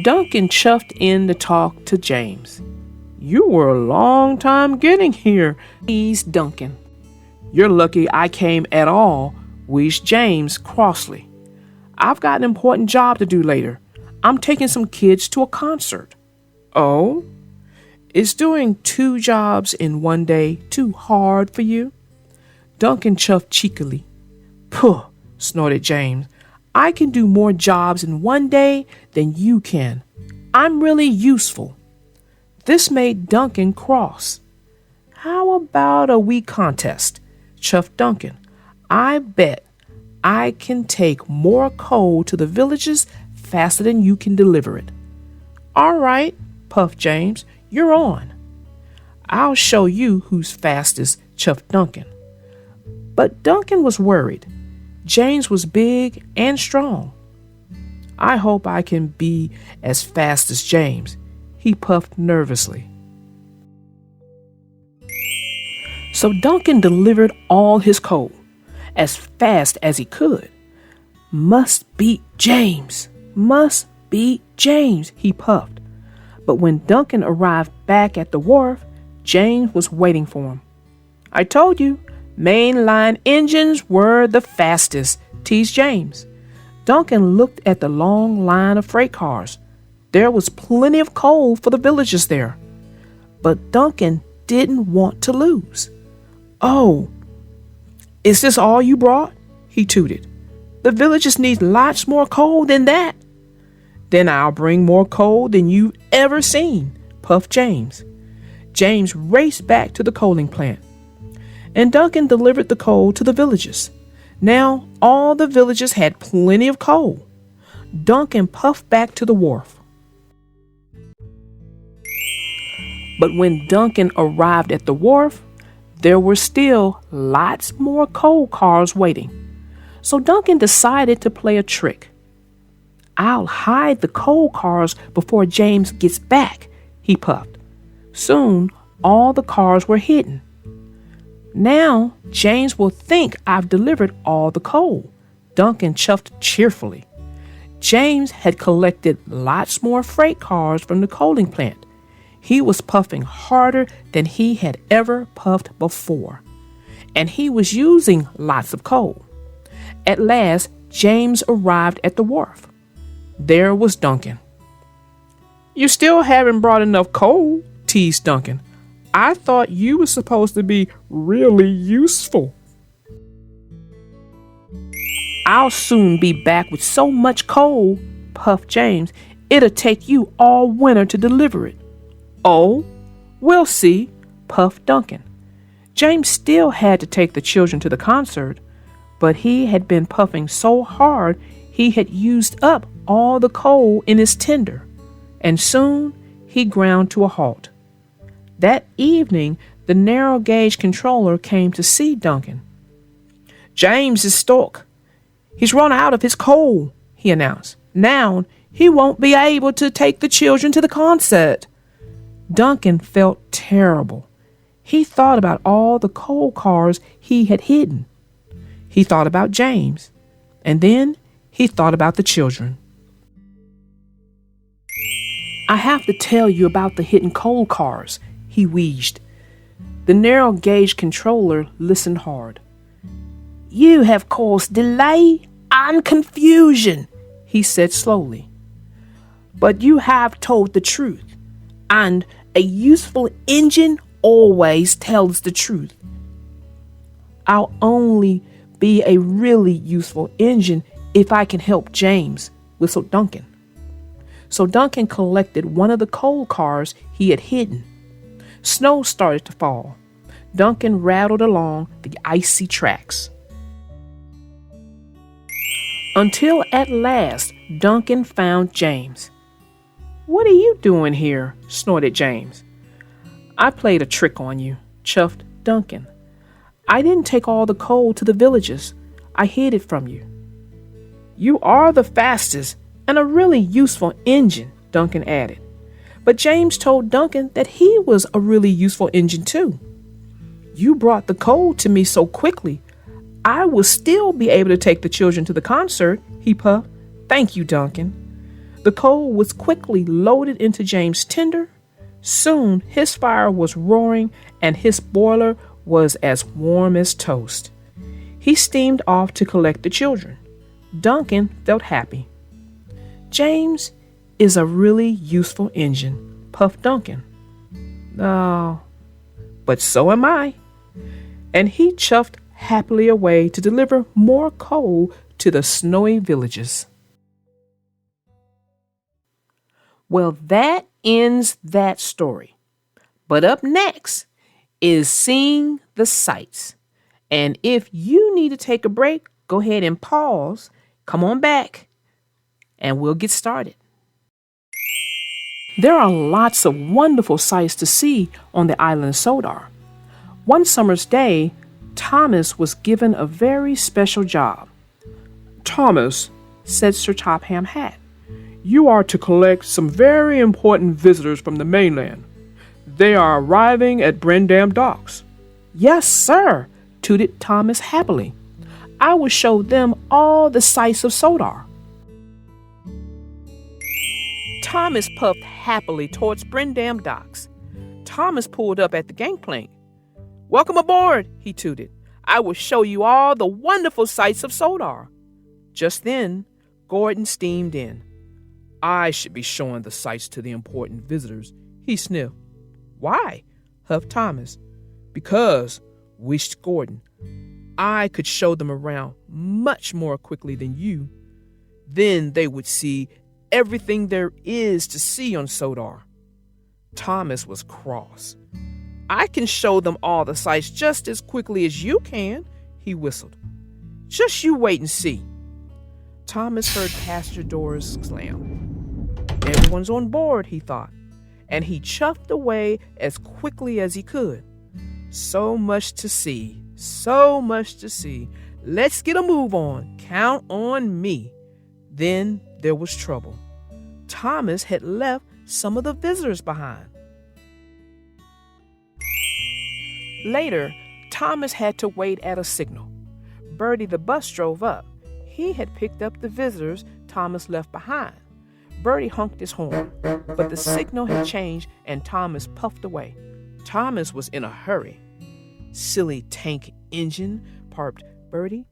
Duncan chuffed in to talk to James. "You were a long time getting here," teased Duncan. "You're lucky I came at all," wheezed James crossly. "I've got an important job to do later. I'm taking some kids to a concert. Oh? Is doing 2 jobs in one day too hard for you? Duncan chuffed cheekily. Puh, snorted James. I can do more jobs in one day than you can. I'm really useful. This made Duncan cross. How about a wee contest? Chuffed Duncan. I bet I can take more coal to the villages faster than you can deliver it. All right, puffed James. You're on. I'll show you who's fastest, chuffed Duncan. But Duncan was worried. James was big and strong. I hope I can be as fast as James, he puffed nervously. So Duncan delivered all his coal, as fast as he could. Must beat James, he puffed. But when Duncan arrived back at the wharf, James was waiting for him. I told you, mainline engines were the fastest, teased James. Duncan looked at the long line of freight cars. There was plenty of coal for the villagers there. But Duncan didn't want to lose. Oh, is this all you brought? He tooted. The villagers need lots more coal than that. Then I'll bring more coal than you've ever seen, puffed James. James raced back to the coaling plant, and Duncan delivered the coal to the villagers. Now all the villagers had plenty of coal. Duncan puffed back to the wharf. But when Duncan arrived at the wharf, there were still lots more coal cars waiting. So Duncan decided to play a trick. I'll hide the coal cars before James gets back, he puffed. Soon, all the cars were hidden. Now, James will think I've delivered all the coal, Duncan chuffed cheerfully. James had collected lots more freight cars from the coaling plant. He was puffing harder than he had ever puffed before, and he was using lots of coal. At last, James arrived at the wharf. There was Duncan. You still haven't brought enough coal, teased Duncan. I thought you were supposed to be really useful. I'll soon be back with so much coal, puffed James, it'll take you all winter to deliver it. Oh, we'll see, puffed Duncan. James still had to take the children to the concert, but he had been puffing so hard he had used up all the coal in his tender, and soon he ground to a halt. That evening, the narrow gauge controller came to see Duncan. James is stuck. He's run out of his coal, he announced. Now he won't be able to take the children to the concert. Duncan felt terrible. He thought about all the coal cars he had hidden. He thought about James, and then he thought about the children. I have to tell you about the hidden coal cars, he wheezed. The narrow gauge controller listened hard. You have caused delay and confusion, he said slowly. But you have told the truth, and a useful engine always tells the truth. I'll only be a really useful engine if I can help James, whistled Duncan. So Duncan collected one of the coal cars he had hidden. Snow started to fall. Duncan rattled along the icy tracks. Until at last, Duncan found James. What are you doing here? Snorted James. I played a trick on you, chuffed Duncan. I didn't take all the coal to the villages. I hid it from you. You are the fastest and a really useful engine, Duncan added. But James told Duncan that he was a really useful engine too. You brought the coal to me so quickly, I will still be able to take the children to the concert, he puffed. Thank you, Duncan. The coal was quickly loaded into James' tender. Soon his fire was roaring and his boiler was as warm as toast. He steamed off to collect the children. Duncan felt happy. James, is a really useful engine," puffed Duncan. "Oh, but so am I." And he chuffed happily away to deliver more coal to the snowy villages. Well, that ends that story. But up next is seeing the sights. And if you need to take a break, go ahead and pause, come on back, and we'll get started. There are lots of wonderful sights to see on the island of Sodar. One summer's day, Thomas was given a very special job. Thomas, Said Sir Topham Hatt, you are to collect some very important visitors from the mainland. They are arriving at Brendam docks. "Yes, sir," tooted Thomas happily. "I will show them all the sights of Sodar." Thomas puffed happily towards Brendam docks. Thomas pulled up at the gangplank. "Welcome aboard," he tooted. "I will show you all the wonderful sights of Sodar." Just then, Gordon steamed in. I should be showing the sights to the important visitors, he sniffed. "Why?" huffed Thomas. Because, wished Gordon, I could show them around much more quickly than you. Then they would see everything there is to see on Sodar. Thomas was cross. "I can show them all the sights just as quickly as you can," he whistled. "Just you wait and see." Thomas heard passenger doors slam. Everyone's on board, he thought, and he chuffed away as quickly as he could. So much to see, so much to see. Let's get a move on. Count on me. Then there was trouble. Thomas had left some of the visitors behind. Later, Thomas had to wait at a signal. Bertie the bus drove up. He had picked up the visitors Thomas left behind. Bertie honked his horn, but the signal had changed and Thomas puffed away. Thomas was in a hurry. "Silly tank engine," parped Bertie.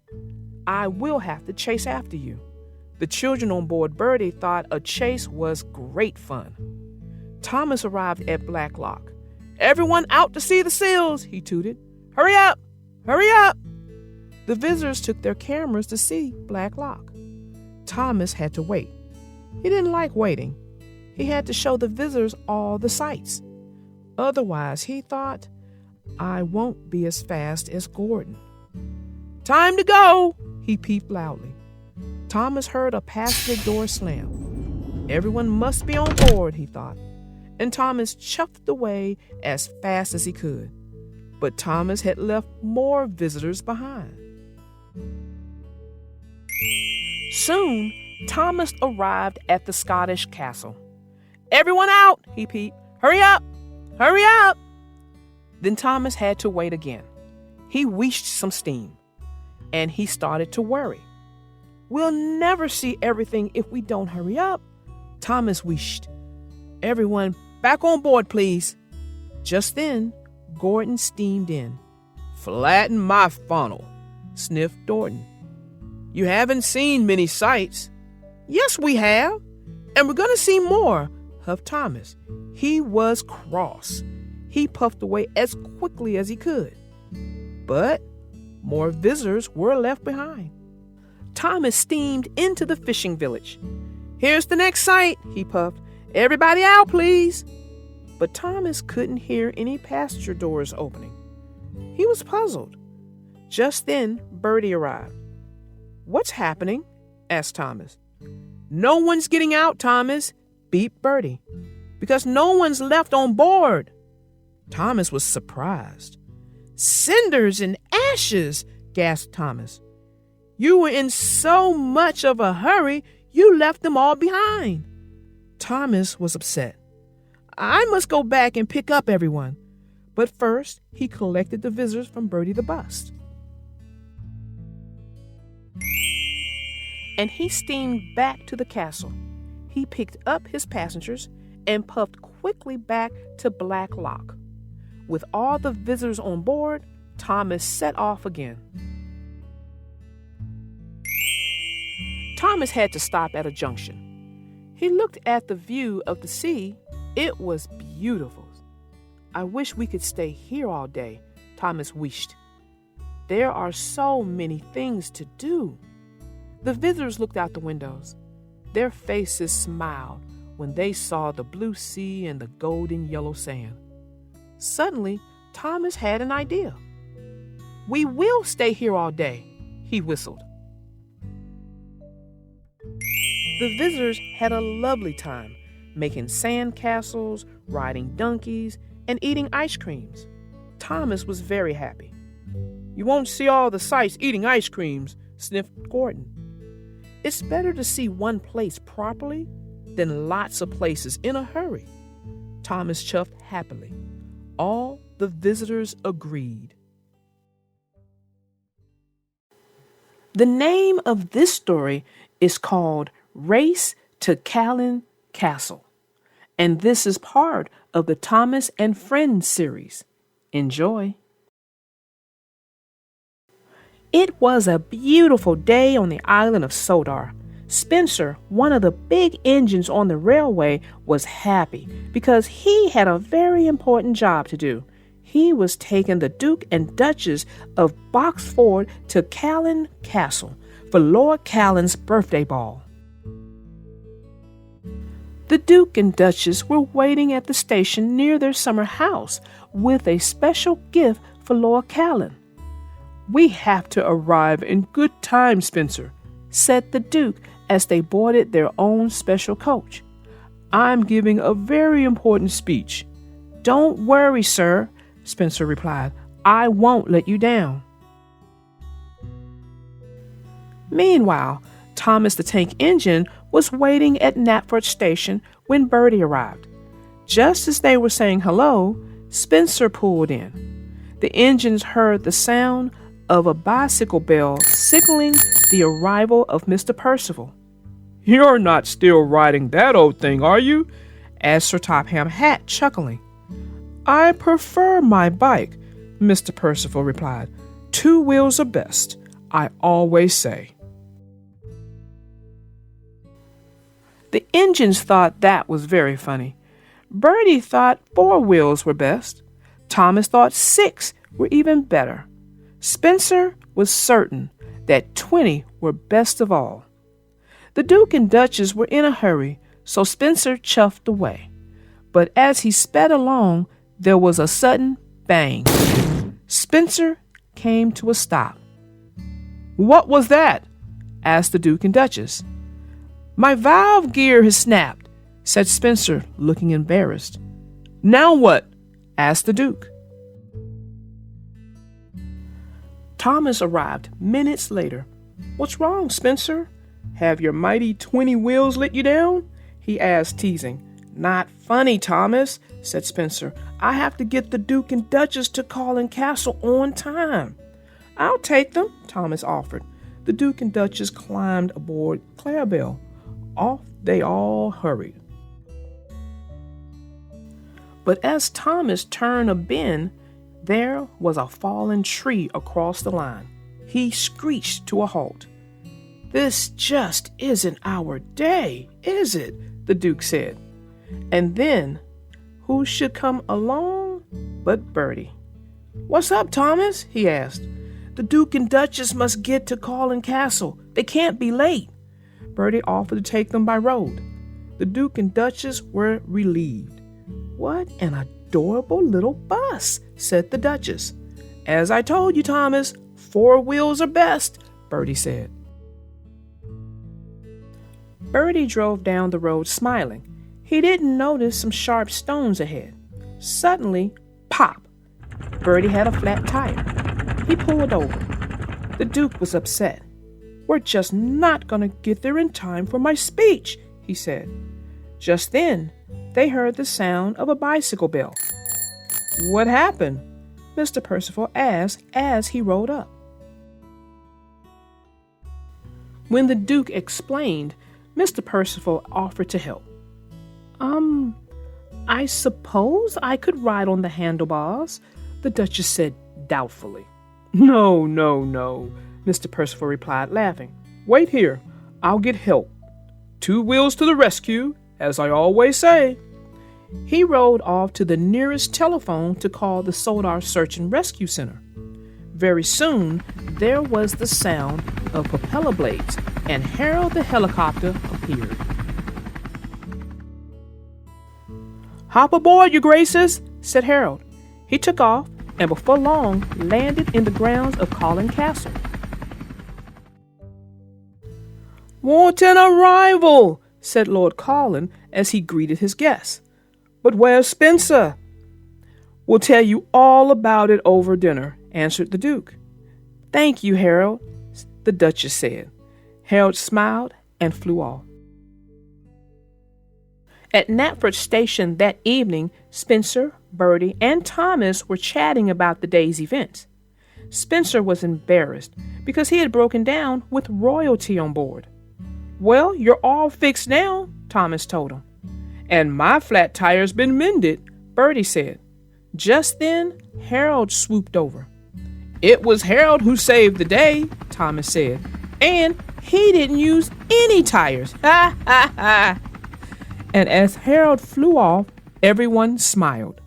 "I will have to chase after you." The children on board Bertie thought a chase was great fun. Thomas arrived at Black Lock. "Everyone out to see the seals," he tooted. "Hurry up! Hurry up!" The visitors took their cameras to see Black Lock. Thomas had to wait. He didn't like waiting. He had to show the visitors all the sights. Otherwise, he thought, I won't be as fast as Gordon. "Time to go," he peeped loudly. Thomas heard a passenger door slam. Everyone must be on board, he thought, and Thomas chuffed away as fast as he could. But Thomas had left more visitors behind. Soon, Thomas arrived at the Scottish castle. "Everyone out," he peeped. "Hurry up! Hurry up!" Then Thomas had to wait again. He wheezed some steam, and he started to worry. "We'll never see everything if we don't hurry up," Thomas wheezed. "Everyone back on board, please." Just then, Gordon steamed in. "Flatten my funnel," sniffed Gordon. "You haven't seen many sights." "Yes, we have, and we're going to see more," huffed Thomas. He was cross. He puffed away as quickly as he could. But more visitors were left behind. Thomas steamed into the fishing village. "Here's the next sight," he puffed. "Everybody out, please." But Thomas couldn't hear any passenger doors opening. He was puzzled. Just then, Bertie arrived. "What's happening?" asked Thomas. "No one's getting out, Thomas," beeped Bertie, "because no one's left on board." Thomas was surprised. "Cinders and ashes," gasped Thomas. "You were in so much of a hurry, you left them all behind." Thomas was upset. "I must go back and pick up everyone." But first, he collected the visitors from Bertie the bus. And he steamed back to the castle. He picked up his passengers and puffed quickly back to Black Lock. With all the visitors on board, Thomas set off again. Thomas had to stop at a junction. He looked at the view of the sea. It was beautiful. I wish we could stay here all day, Thomas wished. There are so many things to do. The visitors looked out the windows. Their faces smiled when they saw the blue sea and the golden yellow sand. Suddenly, Thomas had an idea. We will stay here all day, he whistled. The visitors had a lovely time, making sand castles, riding donkeys, and eating ice creams. Thomas was very happy. You won't see all the sights eating ice creams, sniffed Gordon. It's better to see one place properly than lots of places in a hurry. Thomas chuffed happily. All the visitors agreed. The name of this story is called Race to Callan Castle, and this is part of the Thomas and Friends series. Enjoy. It was a beautiful day on the island of Sodor. Spencer, one of the big engines on the railway, was happy because he had a very important job to do. He was taking the Duke and Duchess of Boxford to Callan Castle for Lord Callan's birthday ball. The Duke and Duchess were waiting at the station near their summer house with a special gift for Lord Callan. We have to arrive in good time, Spencer, said the Duke as they boarded their own special coach. I'm giving a very important speech. Don't worry, sir, Spencer replied. I won't let you down. Meanwhile, Thomas the Tank Engine was waiting at Knapford Station when Bertie arrived. Just as they were saying hello, Spencer pulled in. The engines heard the sound of a bicycle bell signaling the arrival of Mr. Percival. You're not still riding that old thing, are you? asked Sir Topham Hatt, chuckling. I prefer my bike, Mr. Percival replied. 2 wheels are best, I always say. The engines thought that was very funny. Bertie thought 4 wheels were best. Thomas thought 6 were even better. Spencer was certain that 20 were best of all. The Duke and Duchess were in a hurry, so Spencer chuffed away. But as he sped along, there was a sudden bang. Spencer came to a stop. What was that? asked the Duke and Duchess. My valve gear has snapped, said Spencer, looking embarrassed. Now what? asked the Duke. Thomas arrived minutes later. What's wrong, Spencer? Have your mighty 20 wheels let you down? He asked, teasing. Not funny, Thomas, said Spencer. I have to get the Duke and Duchess to Callan Castle on time. I'll take them, Thomas offered. The Duke and Duchess climbed aboard Clarabelle. Off they all hurried. But as Thomas turned a bend, there was a fallen tree across the line. He screeched to a halt. This just isn't our day, is it? The Duke said. And then, who should come along but Bertie? What's up, Thomas? He asked. The Duke and Duchess must get to Callan Castle. They can't be late. Bertie offered to take them by road. The Duke and Duchess were relieved. What an adorable little bus, said the Duchess. As I told you, Thomas, 4 wheels are best, Bertie said. Bertie drove down the road smiling. He didn't notice some sharp stones ahead. Suddenly, pop! Bertie had a flat tire. He pulled over. The Duke was upset. We're just not going to get there in time for my speech, he said. Just then, they heard the sound of a bicycle bell. What happened? Mr. Percival asked as he rode up. When the Duke explained, Mr. Percival offered to help. I suppose I could ride on the handlebars, the Duchess said doubtfully. No, Mr. Percival replied, laughing. Wait here, I'll get help. 2 wheels to the rescue, as I always say." He rode off to the nearest telephone to call the Sodar Search and Rescue Center. Very soon, there was the sound of propeller blades, and Harold the helicopter appeared. "Hop aboard, your graces," said Harold. He took off, and before long landed in the grounds of Callan Castle. "What an arrival!" said Lord Callan as he greeted his guests. "But where's Spencer?" "We'll tell you all about it over dinner," answered the Duke. "Thank you, Harold," the Duchess said. Harold smiled and flew off. At Knapford Station that evening, Spencer, Bertie, and Thomas were chatting about the day's events. Spencer was embarrassed because he had broken down with royalty on board. "Well, you're all fixed now," Thomas told him. "And my flat tire's been mended," Bertie said. Just then, Harold swooped over. "It was Harold who saved the day," Thomas said. "And he didn't use any tires. Ha ha ha." And as Harold flew off, everyone smiled.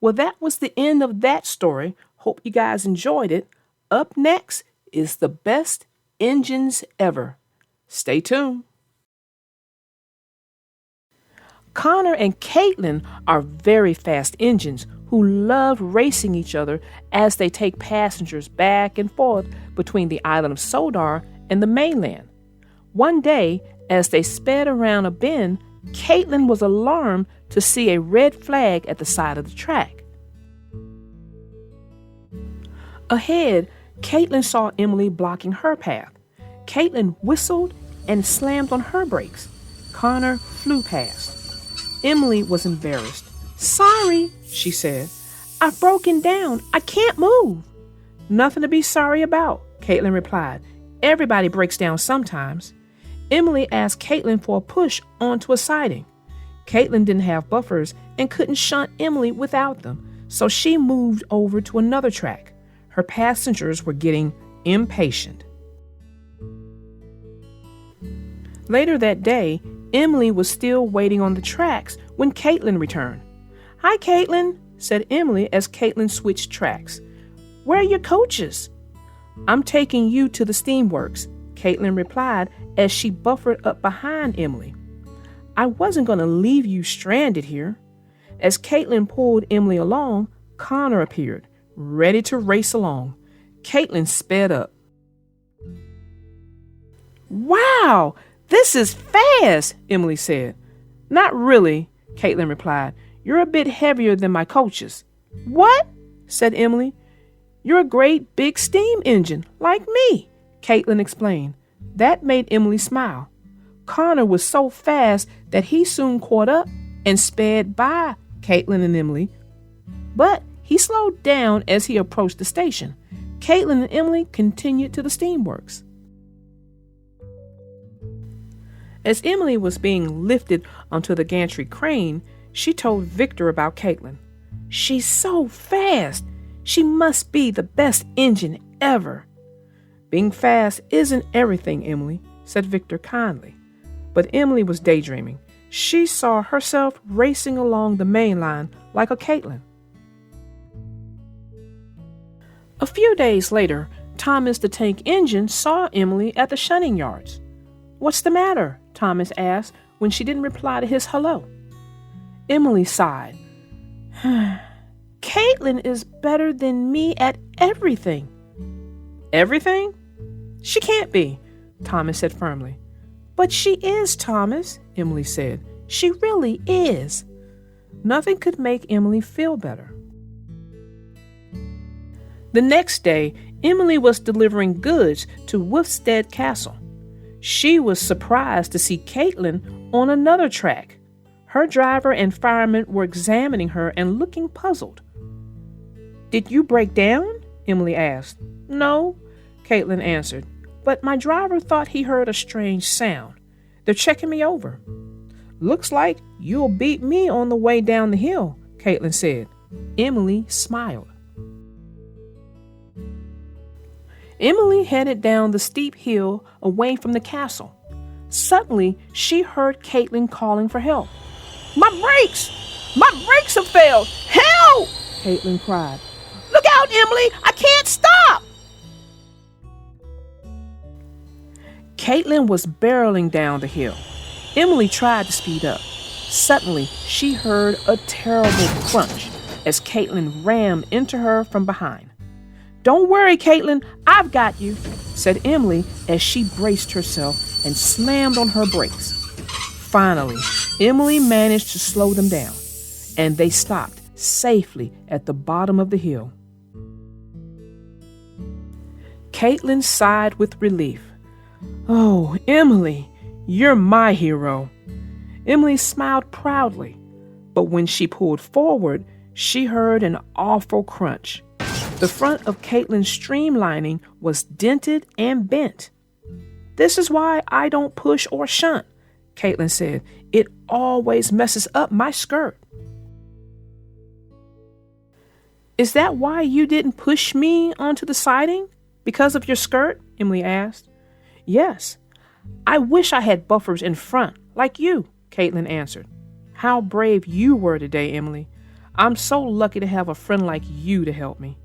Well, that was the end of that story. Hope you guys enjoyed it. Up next is the best engines ever. Stay tuned. Connor and Caitlin are very fast engines who love racing each other as they take passengers back and forth between the island of Sodar and the mainland. One day, as they sped around a bend, Caitlin was alarmed to see a red flag at the side of the track. Ahead, Caitlin saw Emily blocking her path. Caitlin whistled and slammed on her brakes. Connor flew past. Emily was embarrassed. "Sorry," she said. "I've broken down. I can't move." "Nothing to be sorry about," Caitlin replied. "Everybody breaks down sometimes." Emily asked Caitlin for a push onto a siding. Caitlin didn't have buffers and couldn't shunt Emily without them, so she moved over to another track. Her passengers were getting impatient. Later that day, Emily was still waiting on the tracks when Caitlin returned. "Hi, Caitlin," said Emily as Caitlin switched tracks. "Where are your coaches?" "I'm taking you to the steamworks," Caitlin replied as she buffered up behind Emily. "I wasn't going to leave you stranded here." As Caitlin pulled Emily along, Connor appeared, ready to race along. Caitlin sped up. "Wow, this is fast," Emily said. "Not really," Caitlin replied. "You're a bit heavier than my coaches." "What?" said Emily. "You're a great big steam engine, like me," Caitlin explained. That made Emily smile. Connor was so fast that he soon caught up and sped by Caitlin and Emily. But he slowed down as he approached the station. Caitlin and Emily continued to the steamworks. As Emily was being lifted onto the gantry crane, she told Victor about Caitlin. "She's so fast. She must be the best engine ever." "Being fast isn't everything, Emily," said Victor kindly. But Emily was daydreaming. She saw herself racing along the main line like a Caitlin. A few days later, Thomas the tank engine saw Emily at the shunting yards. "What's the matter?" Thomas asked when she didn't reply to his hello. Emily sighed. "Caitlin is better than me at everything." "Everything? She can't be," Thomas said firmly. "But she is, Thomas," Emily said. "She really is." Nothing could make Emily feel better. The next day, Emily was delivering goods to Wolfstead Castle. She was surprised to see Caitlin on another track. Her driver and fireman were examining her and looking puzzled. "Did you break down?" Emily asked. "No," Caitlin answered, "but my driver thought he heard a strange sound. They're checking me over." "Looks like you'll beat me on the way down the hill," Caitlin said. Emily smiled. Emily headed down the steep hill away from the castle. Suddenly, she heard Caitlin calling for help. "My brakes! My brakes have failed! Help!" Caitlin cried. "Look out, Emily! I can't stop!" Caitlin was barreling down the hill. Emily tried to speed up. Suddenly, she heard a terrible crunch as Caitlin rammed into her from behind. "Don't worry, Caitlin, I've got you," said Emily as she braced herself and slammed on her brakes. Finally, Emily managed to slow them down, and they stopped safely at the bottom of the hill. Caitlin sighed with relief. "Oh, Emily, you're my hero." Emily smiled proudly, but when she pulled forward, she heard an awful crunch. The front of Caitlin's streamlining was dented and bent. "This is why I don't push or shunt," Caitlin said. "It always messes up my skirt." "Is that why you didn't push me onto the siding? Because of your skirt?" Emily asked. "Yes. I wish I had buffers in front, like you," Caitlin answered. "How brave you were today, Emily. I'm so lucky to have a friend like you to help me."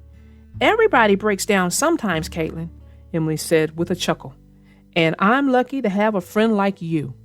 "Everybody breaks down sometimes, Caitlin," Emily said with a chuckle. "And I'm lucky to have a friend like you."